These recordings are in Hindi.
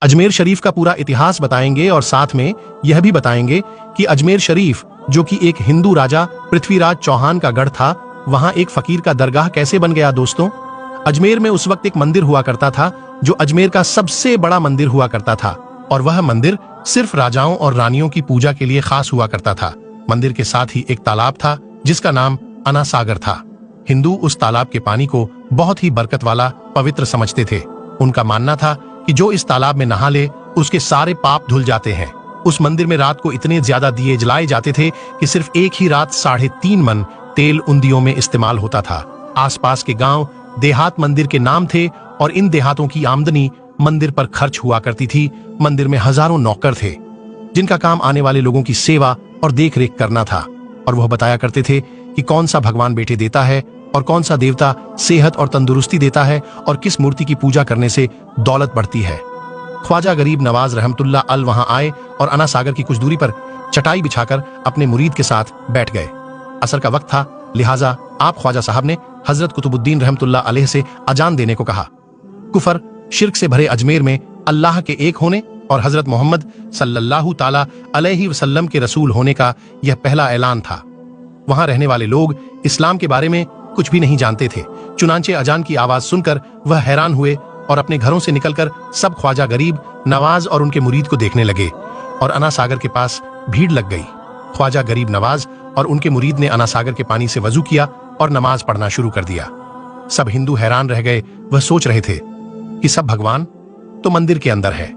अजमेर शरीफ का पूरा इतिहास बताएंगे और साथ में यह भी बताएंगे कि अजमेर शरीफ, जो कि एक हिंदू राजा पृथ्वीराज चौहान का गढ़ था, वहां एक फकीर का दरगाह कैसे बन गया। दोस्तों, अजमेर में उस वक्त एक मंदिर हुआ करता था जो अजमेर का सबसे बड़ा मंदिर हुआ करता था, और वह मंदिर सिर्फ राजाओं और रानियों की पूजा के लिए खास हुआ करता था। मंदिर के साथ ही एक तालाब था जिसका नाम अना सागर था। हिंदू उस तालाब के पानी को बहुत ही बरकत वाला, पवित्र समझते थे। उनका मानना था कि जो इस तालाब में नहा ले उसके सारे पाप धुल जाते हैं। उस मंदिर में रात को इतने ज्यादा दिए जलाए जाते थे कि सिर्फ एक ही रात 3.5 मन तेल उन दियों में इस्तेमाल होता था। आसपास के गांव देहात मंदिर के नाम थे और इन देहातों की आमदनी मंदिर पर खर्च हुआ करती थी। मंदिर में हजारों नौकर थे जिनका काम आने वाले लोगों की सेवा और देख रेख करना था, और वह बताया करते थे कि कौन सा भगवान बेटे देता है और कौन सा देवता सेहत और तंदुरुस्ती देता है और किस मूर्ति की पूजा करने से दौलत बढ़ती है। ख्वाजा गरीब नवाज रहमतुल्लाह अल वहां आए और अना सागर की कुछ दूरी पर चटाई बिछाकर अपने मुरीद के साथ बैठ गए। असर का वक्त था, लिहाजा आप ख्वाजा साहब ने हजरत कुतुबुद्दीन रहमतुल्लाह अलैह से अजान देने को कहा। कुफर शिर्क से भरे अजमेर में अल्लाह के एक होने और हजरत मोहम्मद सल्लल्लाहु ताला अलैहि वसल्लम के रसूल होने का यह पहला ऐलान था। वहां रहने वाले लोग इस्लाम के बारे में कुछ भी नहीं जानते थे। चुनांचे अजान की आवाज सुनकर वह हैरान हुए और अपने घरों से निकलकर सब ख्वाजा गरीब नवाज और उनके मुरीद को देखने लगे, और अना सागर के पास भीड़ लग गई। ख्वाजा गरीब नवाज और उनके मुरीद ने अना सागर के पानी से वजू किया और नमाज पढ़ना शुरू कर दिया। सब हिंदू हैरान रह गए। वह सोच रहे थे कि सब भगवान तो मंदिर के अंदर है,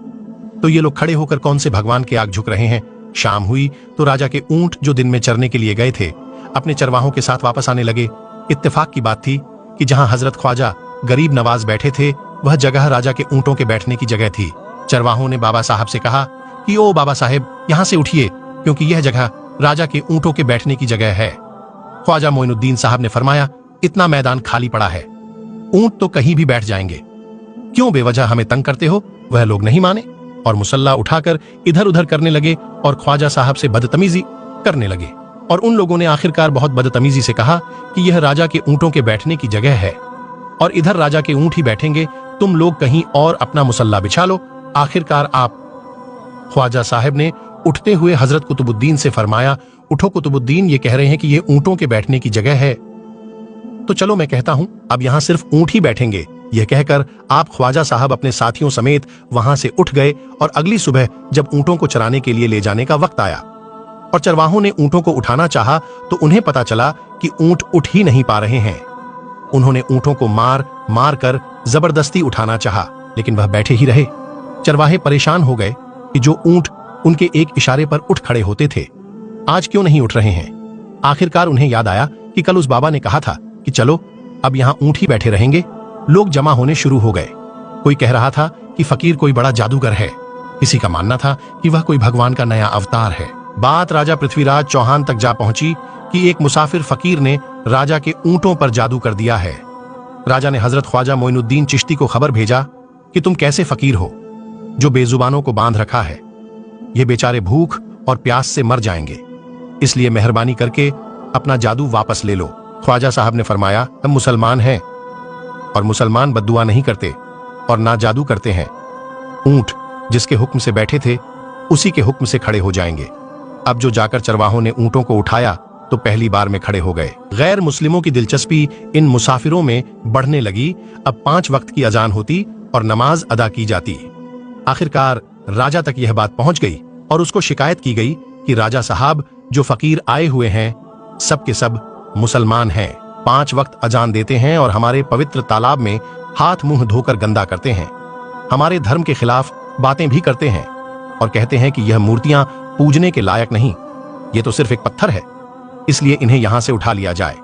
तो ये लोग खड़े होकर कौन से भगवान के आग झुक रहे हैं। शाम हुई तो राजा के ऊंट, जो दिन में चरने के लिए गए थे, अपने चरवाहों के साथ वापस आने लगे। इत्तेफाक की बात थी कि जहां हजरत ख्वाजा गरीब नवाज बैठे थे वह जगह राजा के ऊंटों के बैठने की जगह थी। चरवाहों ने बाबा साहब से कहा कि ओ बाबा साहेब, यहां से उठिए, क्योंकि यह जगह राजा के ऊंटों के बैठने की जगह है। ख्वाजा मोइनुद्दीन साहब ने फरमाया, इतना मैदान खाली पड़ा है, ऊंट तो कहीं भी बैठ जाएंगे, क्यों बेवजह हमें तंग करते हो। वह लोग नहीं माने और मुसल्ला उठाकर इधर उधर करने लगे और ख्वाजा साहब से बदतमीजी करने लगे, और उन लोगों ने आखिरकार बहुत बदतमीजी से कहा कि यह राजा के ऊंटों के बैठने की जगह है और इधर राजा के ऊंट ही बैठेंगे, तुम लोग कहीं और अपना मुसल्ला बिछा लो। आखिरकार आप ख्वाजा साहब ने उठते हुए हजरत कुतुबुद्दीन से फरमाया, उठो कुतुबुद्दीन, ये कह रहे हैं कि ये ऊंटों के बैठने की जगह है, तो चलो मैं कहता हूं अब यहां सिर्फ ऊंट ही बैठेंगे। यह कहकर आप ख्वाजा साहब अपने साथियों समेत वहां से उठ गए, और अगली सुबह जब ऊंटों को चराने के लिए ले जाने का वक्त आया और चरवाहों ने ऊंटों को उठाना चाहा तो उन्हें पता चला कि ऊंट उठ ही नहीं पा रहे हैं। उन्होंने ऊंटों को मार मार कर जबरदस्ती उठाना चाहा, लेकिन वह बैठे ही रहे। चरवाहे परेशान हो गए कि जो ऊंट उनके एक इशारे पर उठ खड़े होते थे आज क्यों नहीं उठ रहे हैं। आखिरकार उन्हें याद आया कि कल उस बाबा ने कहा था कि चलो अब यहां ऊंट ही बैठे रहेंगे। लोग जमा होने शुरू हो गए। कोई कह रहा था कि फकीर कोई बड़ा जादूगर है, किसी का मानना था कि वह कोई भगवान का नया अवतार है। बात राजा पृथ्वीराज चौहान तक जा पहुंची कि एक मुसाफिर फकीर ने राजा के ऊंटों पर जादू कर दिया है। राजा ने हजरत ख्वाजा मोइनुद्दीन चिश्ती को खबर भेजा कि तुम कैसे फकीर हो जो बेजुबानों को बांध रखा है, ये बेचारे भूख और प्यास से मर जाएंगे, इसलिए मेहरबानी करके अपना जादू वापस ले लो। ख्वाजा साहब ने फरमाया, हम मुसलमान हैं और मुसलमान बद्दुआ नहीं करते और ना जादू करते हैं। ऊंट जिसके हुक्म से बैठे थे उसी के हुक्म से खड़े हो जाएंगे। अब जो जाकर चरवाहों ने ऊंटों को उठाया तो पहली बार में खड़े हो गए। गैर मुस्लिमों की दिलचस्पी इन मुसाफिरों में बढ़ने लगी। अब 5 वक्त की अजान होती और नमाज अदा की जाती। आखिरकार राजा तक यह बात पहुंच गई और उसको शिकायत की गई कि राजा साहब, जो फकीर आए हुए हैं सब के सब मुसलमान हैं, 5 वक्त अजान देते हैं और हमारे पवित्र तालाब में हाथ मुंह धोकर गंदा करते हैं, हमारे धर्म के खिलाफ बातें भी करते हैं और कहते हैं कि यह मूर्तियां पूजने के लायक नहीं, ये तो सिर्फ एक पत्थर है, इसलिए इन्हें यहां से उठा लिया जाए।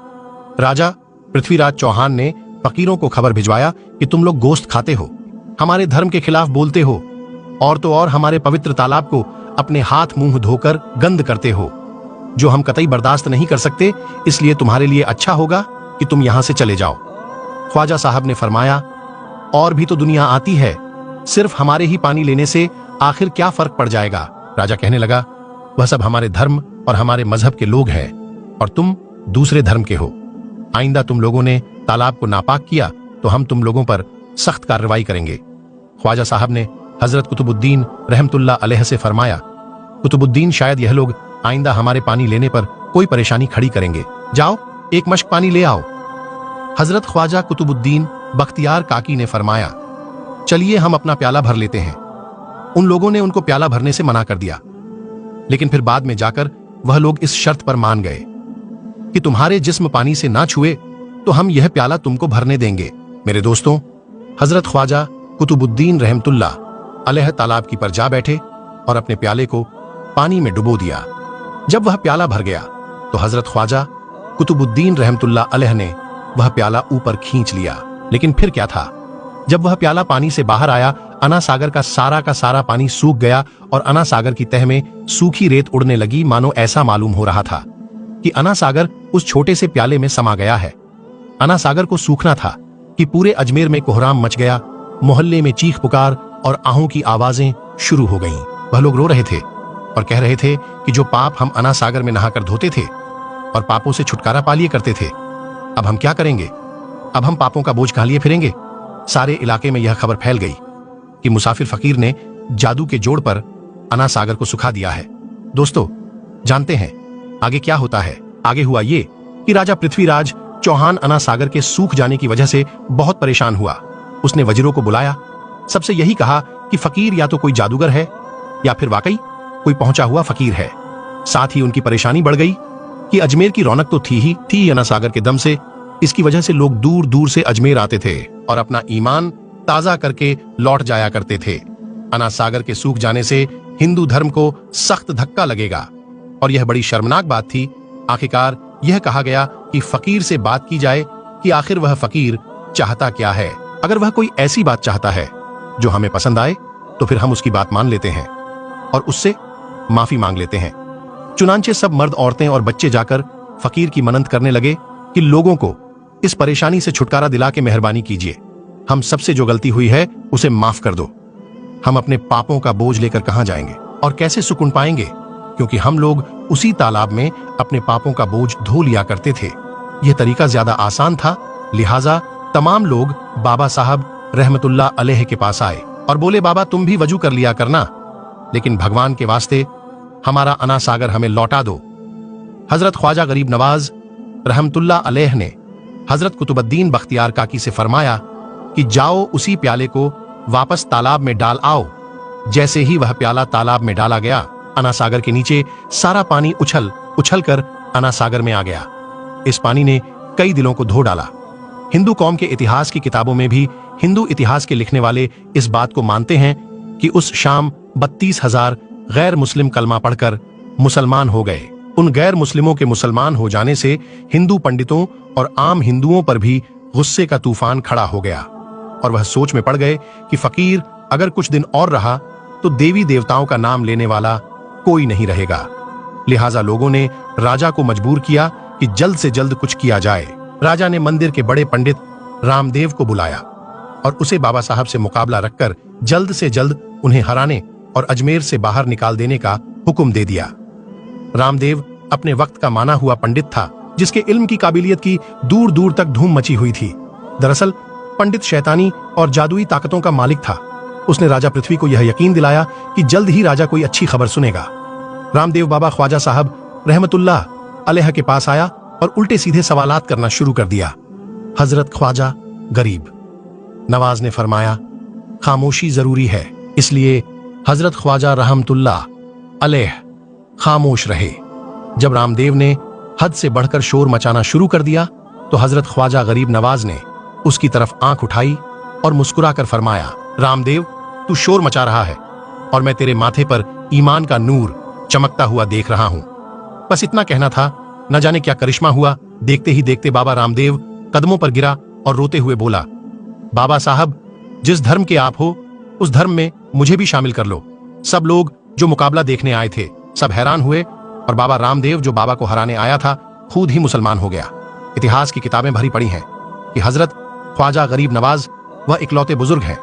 राजा पृथ्वीराज चौहान ने फकीरों को खबर भिजवाया कि तुम लोग गोश्त खाते हो, हमारे धर्म के खिलाफ बोलते हो, और तो और हमारे पवित्र तालाब को अपने हाथ मुंह धोकर गंद करते हो, जो हम कतई बर्दाश्त नहीं कर सकते, इसलिए तुम्हारे लिए अच्छा होगा कि तुम यहां से चले जाओ। ख्वाजा साहब ने फरमाया, और भी तो दुनिया आती है, सिर्फ हमारे ही पानी लेने से आखिर क्या फर्क पड़ जाएगा। राजा कहने लगा, वह सब हमारे धर्म और हमारे मजहब के लोग हैं और तुम दूसरे धर्म के हो। आइंदा तुम लोगों ने तालाब को नापाक किया तो हम तुम लोगों पर सख्त कार्रवाई करेंगे। ख्वाजा साहब ने हजरत कुतुबुद्दीन रहमतुल्लाह अलैह से फरमाया, कुतुबुद्दीन शायद यह लोग आइंदा हमारे पानी लेने पर कोई परेशानी खड़ी करेंगे, जाओ एक मश्क पानी ले आओ। हजरत ख्वाजा कुतुबुद्दीन बख्तियार काकी ने फरमाया, चलिए हम अपना प्याला भर लेते हैं। उन लोगों ने उनको प्याला भरने से मना कर दिया, लेकिन फिर बाद में जाकर वह लोग इस शर्त पर मान गए कि तुम्हारे जिस्म पानी से ना छुए तो हम यह प्याला तुमको भरने देंगे। मेरे दोस्तों, हजरत ख्वाजा कुतुबुद्दीन रहमतुल्लाह अलैह तालाब की पर जा बैठे और अपने प्याले को पानी में डुबो दिया। जब वह प्याला भर गया तो हजरत ख्वाजा कुतुबुद्दीन रहमतुल्लाह अलैह ने वह प्याला ऊपर खींच लिया। लेकिन फिर क्या था, जब वह प्याला पानी से बाहर आया, अना सागर का सारा पानी सूख गया और अना सागर की तह में सूखी रेत उड़ने लगी। मानो ऐसा मालूम हो रहा था कि अना सागर उस छोटे से प्याले में समा गया है। अना सागर को सूखना था कि पूरे अजमेर में कोहराम मच गया। मोहल्ले में चीख पुकार और आहों की आवाजें शुरू हो गईं। वह लोग रो रहे थे और कह रहे थे कि जो पाप हम अना सागर में नहाकर धोते थे और पापों से छुटकारा पा लिए करते थे, अब हम क्या करेंगे? अब हम पापों का बोझ कहां लिए फिरेंगे? सारे इलाके में यह खबर फैल गई कि मुसाफिर फकीर ने जादू के जोड़ पर अना सागर को सुखा दिया है। दोस्तों, जानते हैं आगे क्या होता है? आगे हुआ ये कि राजा पृथ्वीराज चौहान अना सागर के सूख जाने की वजह से बहुत परेशान हुआ। उसने वजीरों को बुलाया, सबसे यही कहा कि फकीर या तो कोई जादूगर है या फिर वाकई कोई पहुंचा हुआ फकीर है। साथ ही उनकी परेशानी बढ़ गई कि अजमेर की रौनक तो थी अना सागर के दम से। इसकी वजह से लोग दूर दूर से अजमेर आते थे और अपना ईमान ताजा करके लौट जाया करते थे। अना सागर के सूख जाने से हिंदू धर्म को सख्त धक्का लगेगा और यह बड़ी शर्मनाक बात थी। आखिरकार यह कहा गया कि फकीर से बात की जाए कि आखिर वह फकीर चाहता क्या है। अगर वह कोई ऐसी बात चाहता है जो हमें पसंद आए तो फिर हम उसकी बात मान लेते हैं और उससे माफी मांग लेते हैं। चुनांचे सब मर्द, औरतें और बच्चे जाकर फकीर की मन्नत करने लगे कि लोगों को इस परेशानी से छुटकारा दिला के मेहरबानी कीजिए, हम सबसे जो गलती हुई है उसे माफ कर दो। हम अपने पापों का बोझ लेकर कहां जाएंगे और कैसे सुकून पाएंगे, क्योंकि हम लोग उसी तालाब में अपने पापों का बोझ धो लिया करते थे। यह तरीका ज्यादा आसान था, लिहाजा तमाम लोग बाबा साहब रहमतुल्लाह अलैह के पास आए और बोले, बाबा तुम भी वजू कर लिया करना, लेकिन भगवान के वास्ते हमारा अना सागर हमें लौटा दो। हजरत ख्वाजा गरीब नवाज रहमतुल्लाह अलैह ने हजरत कुतुबुद्दीन बख्तियार काकी से फरमाया कि जाओ उसी प्याले को वापस तालाब में डाल आओ। जैसे ही वह प्याला तालाब में डाला गया, अना सागर के नीचे सारा पानी उछल उछल कर अना सागर में आ गया। इस पानी ने कई दिलों को धो डाला। हिंदू कौम के इतिहास की किताबों में भी हिंदू इतिहास के लिखने वाले इस बात को मानते हैं कि उस शाम 32,000 गैर मुस्लिम कलमा पढ़कर मुसलमान हो गए। उन गैर मुस्लिमों के मुसलमान हो जाने से हिंदू पंडितों और आम हिंदुओं पर भी गुस्से का तूफान खड़ा हो गया और वह सोच में पड़ गए कि फकीर अगर कुछ दिन और रहा तो देवी देवताओं का नाम लेने वाला कोई नहीं रहेगा। लिहाजा लोगों ने राजा को मजबूर किया कि जल्द से जल्द कुछ किया जाए। राजा ने मंदिर के बड़े पंडित रामदेव को बुलाया और उसे बाबा साहब से मुकाबला रखकर जल्द से जल्द उन्हें हराने और अजमेर से बाहर निकाल देने का हुक्म दे दिया। रामदेव अपने वक्त का माना हुआ पंडित था, जिसके इल्म की काबिलियत की दूर दूर तक धूम मची हुई थी। दरअसल पंडित शैतानी और जादुई ताकतों का मालिक था। उसने राजा पृथ्वी को यह यकीन दिलाया कि जल्द ही राजा कोई अच्छी खबर सुनेगा। रामदेव बाबा ख्वाजा साहब रहमतुल्लाह अलैह के पास आया और उल्टे सीधे सवालात करना शुरू कर दिया। हजरत ख्वाजा गरीब नवाज ने फरमाया, खामोशी जरूरी है, इसलिए हजरत ख्वाजा रहमतुल्लाह अलैह खामोश रहे। जब रामदेव ने हद से बढ़कर शोर मचाना शुरू कर दिया तो हजरत ख्वाजा गरीब नवाज ने उसकी तरफ आंख उठाई और मुस्कुराकर फरमाया, रामदेव तू शोर मचा रहा है और मैं तेरे माथे पर ईमान का नूर चमकता हुआ देख रहा हूं। बस इतना कहना था, न जाने क्या करिश्मा हुआ। देखते ही देखते बाबा रामदेव कदमों पर गिरा और रोते हुए बोला, बाबा साहब जिस धर्म के आप हो उस धर्म में मुझे भी शामिल कर लो। सब लोग जो मुकाबला देखने आए थे सब हैरान हुए और बाबा रामदेव जो बाबा को हराने आया था खुद ही मुसलमान हो गया। इतिहास की किताबें भरी पड़ी हैं कि हजरत ख्वाजा गरीब नवाज वह इकलौते बुजुर्ग हैं